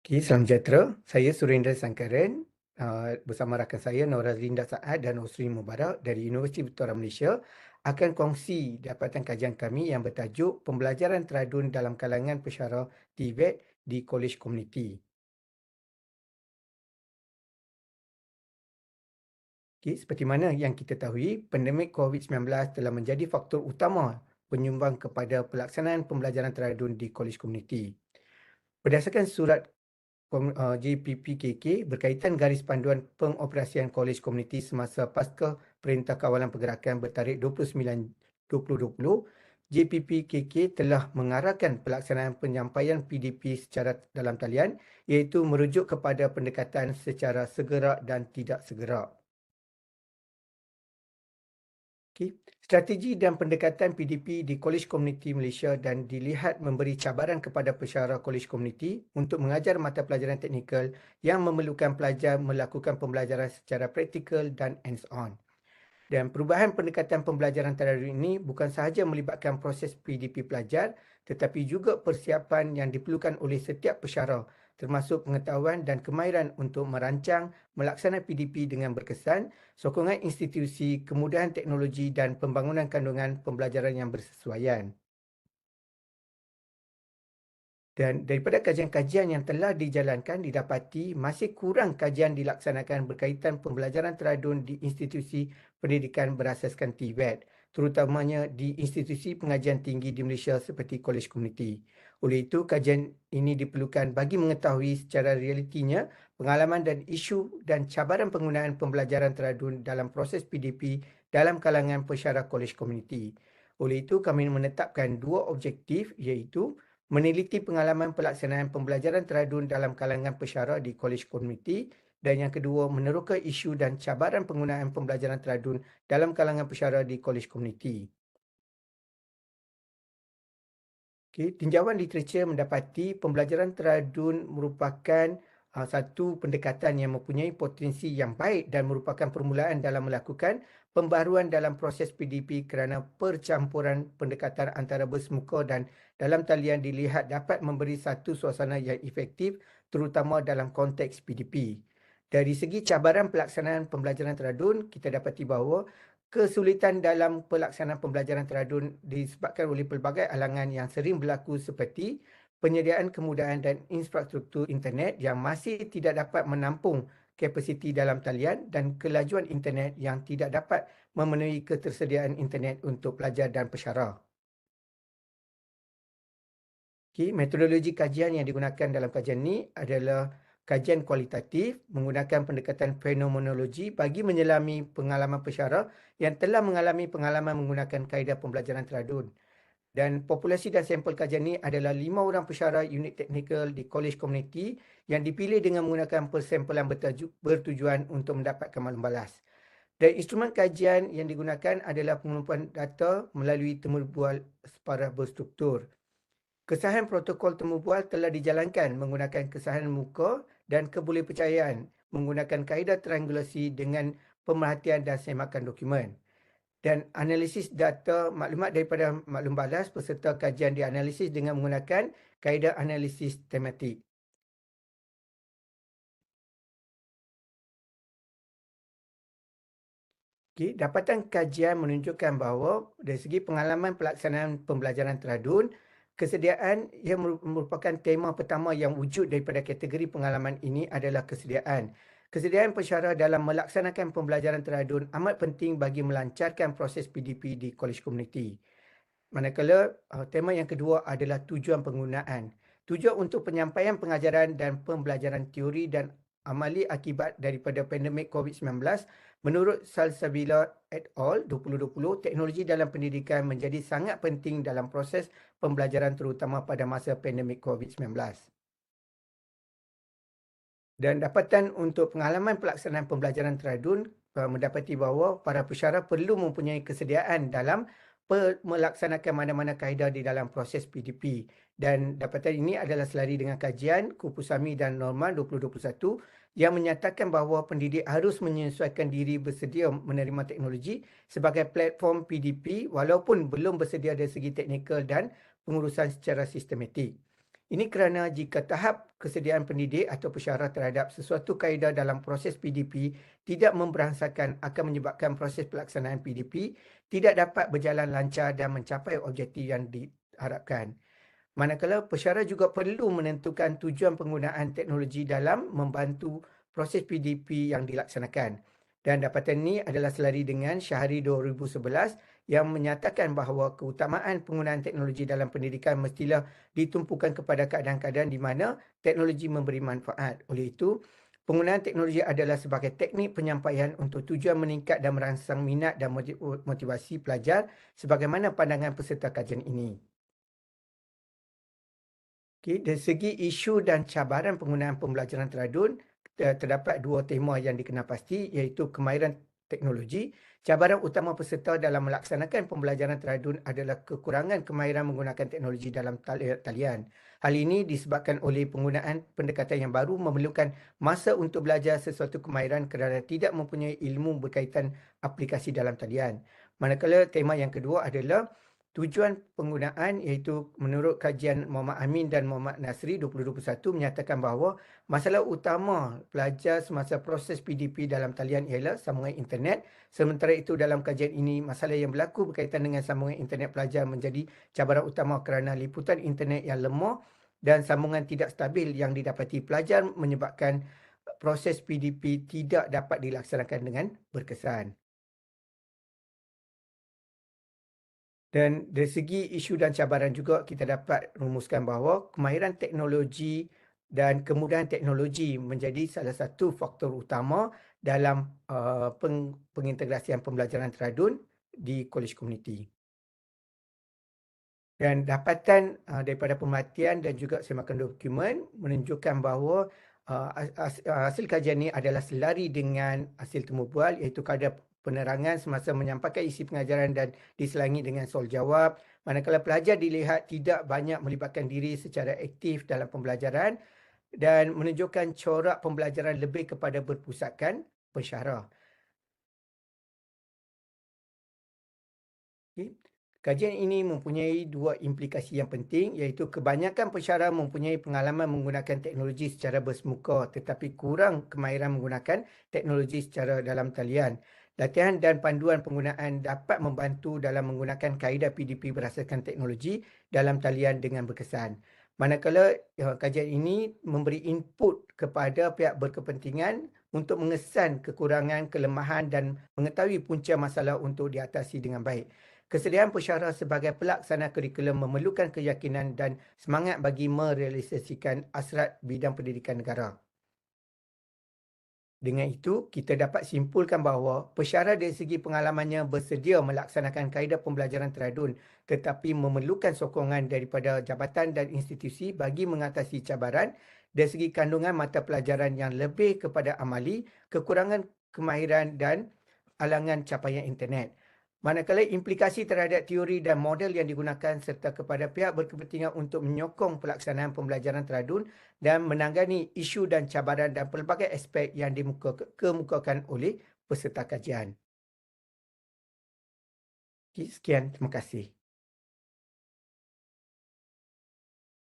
Okay, salam sejahtera. Saya Surendra Sangkaran bersama rakan saya Norazlinda Saad dan Osri Mubarak dari Universiti Victoria Malaysia akan kongsi dapatan kajian kami yang bertajuk Pembelajaran Teradun dalam kalangan Pesyarah TVET di Kolej Komuniti. Okay, seperti mana yang kita tahu, pandemik COVID-19 telah menjadi faktor utama penyumbang kepada pelaksanaan pembelajaran teradun di Kolej Komuniti. Berdasarkan surat JPPKK berkaitan garis panduan pengoperasian Kolej Komuniti semasa Paskah Perintah Kawalan Pergerakan bertarikh 29/2020, JPPKK telah mengarahkan pelaksanaan penyampaian PDP secara dalam talian iaitu merujuk kepada pendekatan secara segerak dan tidak segerak. Okay. Strategi dan pendekatan PDP di Kolej Komuniti Malaysia dan dilihat memberi cabaran kepada pesyarah Kolej Komuniti untuk mengajar mata pelajaran teknikal yang memerlukan pelajar melakukan pembelajaran secara praktikal dan hands-on. Dan perubahan pendekatan pembelajaran tadarus ini bukan sahaja melibatkan proses PDP pelajar tetapi juga persiapan yang diperlukan oleh setiap pesyarah termasuk pengetahuan dan kemahiran untuk merancang, melaksanakan PDP dengan berkesan, sokongan institusi, kemudahan teknologi dan pembangunan kandungan pembelajaran yang bersesuaian. Dan daripada kajian-kajian yang telah dijalankan, didapati masih kurang kajian dilaksanakan berkaitan pembelajaran teradun di institusi pendidikan berasaskan TVET, terutamanya di institusi pengajian tinggi di Malaysia seperti Kolej Komuniti. Oleh itu, kajian ini diperlukan bagi mengetahui secara realitinya pengalaman dan isu dan cabaran penggunaan pembelajaran teradun dalam proses PDP dalam kalangan pesyarah Kolej Komuniti. Oleh itu, kami menetapkan dua objektif iaitu meneliti pengalaman pelaksanaan pembelajaran teradun dalam kalangan pesyarah di Kolej Komuniti dan yang kedua, meneroka isu dan cabaran penggunaan pembelajaran teradun dalam kalangan pesyarah di Kolej Komuniti. Okay, tinjauan literatur mendapati pembelajaran teradun merupakan satu pendekatan yang mempunyai potensi yang baik dan merupakan permulaan dalam melakukan pembaharuan dalam proses PDP kerana percampuran pendekatan antara bersemuka dan dalam talian dilihat dapat memberi satu suasana yang efektif terutama dalam konteks PDP. Dari segi cabaran pelaksanaan pembelajaran teradun, kita dapati bahawa kesulitan dalam pelaksanaan pembelajaran teradun disebabkan oleh pelbagai alangan yang sering berlaku seperti penyediaan kemudahan dan infrastruktur internet yang masih tidak dapat menampung kapasiti dalam talian dan kelajuan internet yang tidak dapat memenuhi ketersediaan internet untuk pelajar dan pesyarah. Okay, metodologi kajian yang digunakan dalam kajian ini adalah kajian kualitatif menggunakan pendekatan fenomenologi bagi menyelami pengalaman pesyarah yang telah mengalami pengalaman menggunakan kaedah pembelajaran teradun. Dan populasi dan sampel kajian ini adalah 5 orang pesyarah unit teknikal di Kolej Komuniti yang dipilih dengan menggunakan persampulan bertujuan untuk mendapatkan maklum balas. Dan instrumen kajian yang digunakan adalah pengumpulan data melalui temu bual separah berstruktur. Kesahihan protokol temu bual telah dijalankan menggunakan kesahihan muka dan kebolehpercayaan menggunakan kaedah triangulasi dengan pemerhatian dan semakan dokumen. Dan analisis data maklumat daripada maklum balas peserta kajian dianalisis dengan menggunakan kaedah analisis tematik. Okay, dapatan kajian menunjukkan bahawa dari segi pengalaman pelaksanaan pembelajaran teradun, kesediaan yang merupakan tema pertama yang wujud daripada kategori pengalaman ini adalah kesediaan. Kesediaan pesyarah dalam melaksanakan pembelajaran teradun amat penting bagi melancarkan proses PDP di Kolej Komuniti. Manakala tema yang kedua adalah tujuan penggunaan. Tujuan untuk penyampaian pengajaran dan pembelajaran teori dan amali akibat daripada pandemik COVID-19, menurut Salsabila et al. 2020, teknologi dalam pendidikan menjadi sangat penting dalam proses pembelajaran terutama pada masa pandemik COVID-19. Dan dapatan untuk pengalaman pelaksanaan pembelajaran teradun mendapati bahawa para pesyarah perlu mempunyai kesediaan dalam melaksanakan mana-mana kaedah di dalam proses PDP. Dan dapatan ini adalah selari dengan kajian Kupusami dan Norma 2021 yang menyatakan bahawa pendidik harus menyesuaikan diri bersedia menerima teknologi sebagai platform PDP walaupun belum bersedia dari segi teknikal dan pengurusan secara sistematik. Ini kerana jika tahap kesediaan pendidik atau pesyarah terhadap sesuatu kaedah dalam proses PDP tidak memberangsakan akan menyebabkan proses pelaksanaan PDP tidak dapat berjalan lancar dan mencapai objektif yang diharapkan. Manakala pesyarah juga perlu menentukan tujuan penggunaan teknologi dalam membantu proses PDP yang dilaksanakan. Dan dapatan ini adalah selari dengan Syahari 2011 yang menyatakan bahawa keutamaan penggunaan teknologi dalam pendidikan mestilah ditumpukan kepada keadaan-keadaan di mana teknologi memberi manfaat. Oleh itu, penggunaan teknologi adalah sebagai teknik penyampaian untuk tujuan meningkat dan merangsang minat dan motivasi pelajar sebagaimana pandangan peserta kajian ini. Okey, dari segi isu dan cabaran penggunaan pembelajaran teradun, terdapat dua tema yang dikenal pasti iaitu kemahiran teknologi. Cabaran utama peserta dalam melaksanakan pembelajaran teradun adalah kekurangan kemahiran menggunakan teknologi dalam talian. Hal ini disebabkan oleh penggunaan pendekatan yang baru memerlukan masa untuk belajar sesuatu kemahiran kerana tidak mempunyai ilmu berkaitan aplikasi dalam talian. Manakala tema yang kedua adalah tujuan penggunaan iaitu menurut kajian Muhammad Amin dan Muhammad Nasri 2021 menyatakan bahawa masalah utama pelajar semasa proses PDP dalam talian ialah sambungan internet. Sementara itu dalam kajian ini masalah yang berlaku berkaitan dengan sambungan internet pelajar menjadi cabaran utama kerana liputan internet yang lemah dan sambungan tidak stabil yang didapati pelajar menyebabkan proses PDP tidak dapat dilaksanakan dengan berkesan. Dan dari segi isu dan cabaran juga kita dapat rumuskan bahawa kemahiran teknologi dan kemudahan teknologi menjadi salah satu faktor utama dalam pengintegrasian pembelajaran teradun di kolej komuniti. Dan dapatan daripada pemerhatian dan juga semakan dokumen menunjukkan bahawa hasil kajian ini adalah selari dengan hasil temu bual iaitu kadar penerangan semasa menyampaikan isi pengajaran dan diselangi dengan soal jawab. Manakala pelajar dilihat tidak banyak melibatkan diri secara aktif dalam pembelajaran dan menunjukkan corak pembelajaran lebih kepada berpusatkan pensyarah. Okey. Kajian ini mempunyai dua implikasi yang penting iaitu kebanyakan pensyarah mempunyai pengalaman menggunakan teknologi secara bersemuka tetapi kurang kemahiran menggunakan teknologi secara dalam talian. Latihan dan panduan penggunaan dapat membantu dalam menggunakan kaedah PDP berdasarkan teknologi dalam talian dengan berkesan. Manakala kajian ini memberi input kepada pihak berkepentingan untuk mengesan kekurangan, kelemahan dan mengetahui punca masalah untuk diatasi dengan baik. Kesediaan pensyarah sebagai pelaksana kurikulum memerlukan keyakinan dan semangat bagi merealisasikan hasrat bidang pendidikan negara. Dengan itu, kita dapat simpulkan bahawa pensyarah dari segi pengalamannya bersedia melaksanakan kaedah pembelajaran teradun tetapi memerlukan sokongan daripada jabatan dan institusi bagi mengatasi cabaran dari segi kandungan mata pelajaran yang lebih kepada amali, kekurangan kemahiran dan alangan capaian internet. Manakala implikasi terhadap teori dan model yang digunakan serta kepada pihak berkepentingan untuk menyokong pelaksanaan pembelajaran teradun dan menangani isu dan cabaran dan pelbagai aspek yang dikemukakan oleh peserta kajian. Sekian, terima kasih.